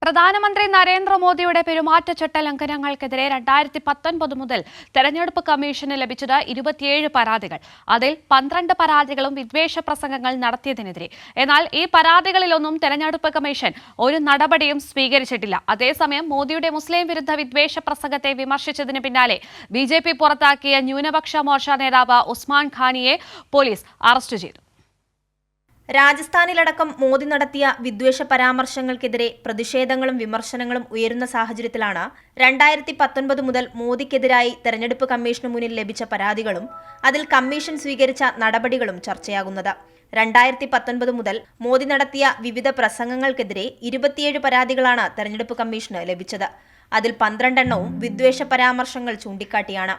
പ്രധാനമന്ത്രി നരേന്ദ്രമോദിയുടെ പെരുമാറ്റച്ചട്ട ലംഘനങ്ങൾക്കെതിരെ 2019 മുതൽ തെരഞ്ഞെടുപ്പ് കമ്മീഷന് ലഭിച്ചത് 27 പരാതികൾ. അതിൽ 12 പരാതികളും വിദ്വേഷ പ്രസംഗങ്ങൾ നടത്തിയതിനെതിരെ. എന്നാൽ ഈ പരാതികളിലൊന്നും തെരഞ്ഞെടുപ്പ് കമ്മീഷൻ ഒരു നടപടിയും സ്വീകരിച്ചിട്ടില്ല. അതേസമയം മോദിയുടെ മുസ്ലിം വിരുദ്ധ വിദ്വേഷ പ്രസംഗത്തെ വിമർശിച്ചതിന് പിന്നാലെ ബിജെപി പുറത്താക്കിയ ന്യൂനപക്ഷ മോർച്ച നേതാവ് ഉസ്മാൻ ഖാനിയെ പോലീസ് അറസ്റ്റ് ചെയ്തു. രാജസ്ഥാനിലടക്കം മോദി നടത്തിയ വിദ്വേഷ പരാമർശങ്ങൾക്കെതിരെ പ്രതിഷേധങ്ങളും വിമർശനങ്ങളും ഉയരുന്ന സാഹചര്യത്തിലാണ് 2019 മുതൽ മോദിക്കെതിരായി തെരഞ്ഞെടുപ്പ് കമ്മീഷന് മുന്നിൽ ലഭിച്ച പരാതികളും അതിൽ കമ്മീഷൻ സ്വീകരിച്ച നടപടികളും ചർച്ചയാകുന്നത്. 2019 മുതൽ മോദി നടത്തിയ വിവിധ പ്രസംഗങ്ങൾക്കെതിരെ 27 പരാതികളാണ് തെരഞ്ഞെടുപ്പ് കമ്മീഷന് ലഭിച്ചത്. അതിൽ 12 എണ്ണവും വിദ്വേഷ പരാമർശങ്ങൾ ചൂണ്ടിക്കാട്ടിയാണ്.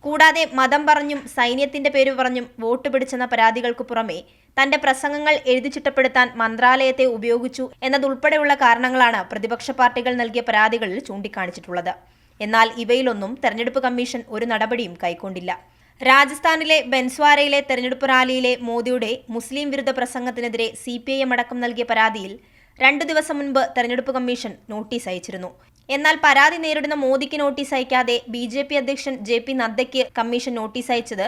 കൂടാതെ മതം പറഞ്ഞും സൈന്യത്തിന്റെ പേര് പറഞ്ഞും വോട്ട് പിടിച്ചെന്ന പരാതികൾക്കു പുറമെ തന്റെ പ്രസംഗങ്ങൾ എഴുതിച്ചിട്ടപ്പെടുത്താൻ മന്ത്രാലയത്തെ ഉപയോഗിച്ചു എന്നതുൾപ്പെടെയുള്ള കാരണങ്ങളാണ് പ്രതിപക്ഷ പാർട്ടികൾ നൽകിയ പരാതികളിൽ ചൂണ്ടിക്കാണിച്ചിട്ടുള്ളത്. എന്നാൽ ഇവയിലൊന്നും തെരഞ്ഞെടുപ്പ് കമ്മീഷൻ ഒരു നടപടിയും കൈക്കൊണ്ടില്ല. രാജസ്ഥാനിലെ ബൻസ്വാരയിലെ തെരഞ്ഞെടുപ്പ് റാലിയിലെ മോദിയുടെ മുസ്ലിം വിരുദ്ധ പ്രസംഗത്തിനെതിരെ CPIM അടക്കം നൽകിയ പരാതിയിൽ 2 ദിവസം മുൻപ് തെരഞ്ഞെടുപ്പ് കമ്മീഷൻ നോട്ടീസ് അയച്ചിരുന്നു. എന്നാൽ പരാതി നേരിടുന്ന മോദിക്ക് നോട്ടീസ് അയക്കാതെ BJP അധ്യക്ഷൻ JP നദ്ദയ്ക്ക് കമ്മീഷൻ നോട്ടീസ് അയച്ചത്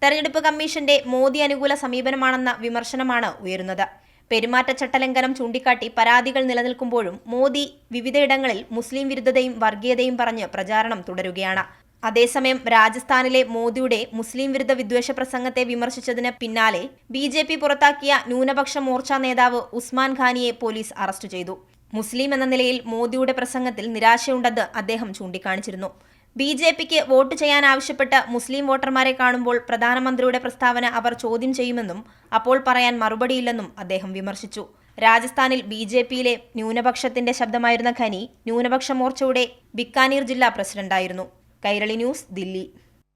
തെരഞ്ഞെടുപ്പ് കമ്മീഷന്റെ മോദി അനുകൂല സമീപനമാണെന്ന വിമർശനമാണ് ഉയരുന്നത്. പെരുമാറ്റച്ചട്ടലംഘനം ചൂണ്ടിക്കാട്ടി പരാതികൾ നിലനിൽക്കുമ്പോഴും മോദി വിവിധയിടങ്ങളിൽ മുസ്ലിം വിരുദ്ധതയും വർഗീയതയും പറഞ്ഞ് പ്രചാരണം തുടരുകയാണ്. അതേസമയം രാജസ്ഥാനിലെ മോദിയുടെ മുസ്ലിം വിരുദ്ധ വിദ്വേഷ പ്രസംഗത്തെ വിമർശിച്ചതിന് പിന്നാലെ BJP പുറത്താക്കിയ ന്യൂനപക്ഷ മോർച്ച നേതാവ് ഉസ്മാൻ ഖാനിയെ പോലീസ് അറസ്റ്റ് ചെയ്തു. മുസ്ലിം എന്ന നിലയിൽ മോദിയുടെ പ്രസംഗത്തിൽ നിരാശയുണ്ടെന്ന് അദ്ദേഹം ചൂണ്ടിക്കാണിച്ചിരുന്നു. BJPക്ക് വോട്ട് ചെയ്യാനാവശ്യപ്പെട്ട് മുസ്ലിം വോട്ടർമാരെ കാണുമ്പോൾ പ്രധാനമന്ത്രിയുടെ പ്രസ്താവന അവർ ചോദ്യം ചെയ്യുമെന്നും അപ്പോൾ പറയാൻ മറുപടിയില്ലെന്നും അദ്ദേഹം വിമർശിച്ചു. രാജസ്ഥാനിൽ BJPയിലെ ന്യൂനപക്ഷത്തിന്റെ ശബ്ദമായിരുന്ന ഖനി ന്യൂനപക്ഷ മോർച്ചയുടെ ബിക്കാനീർ ജില്ലാ പ്രസിഡന്റായിരുന്നു. കൈരളി ന്യൂസ്, ദില്ലി.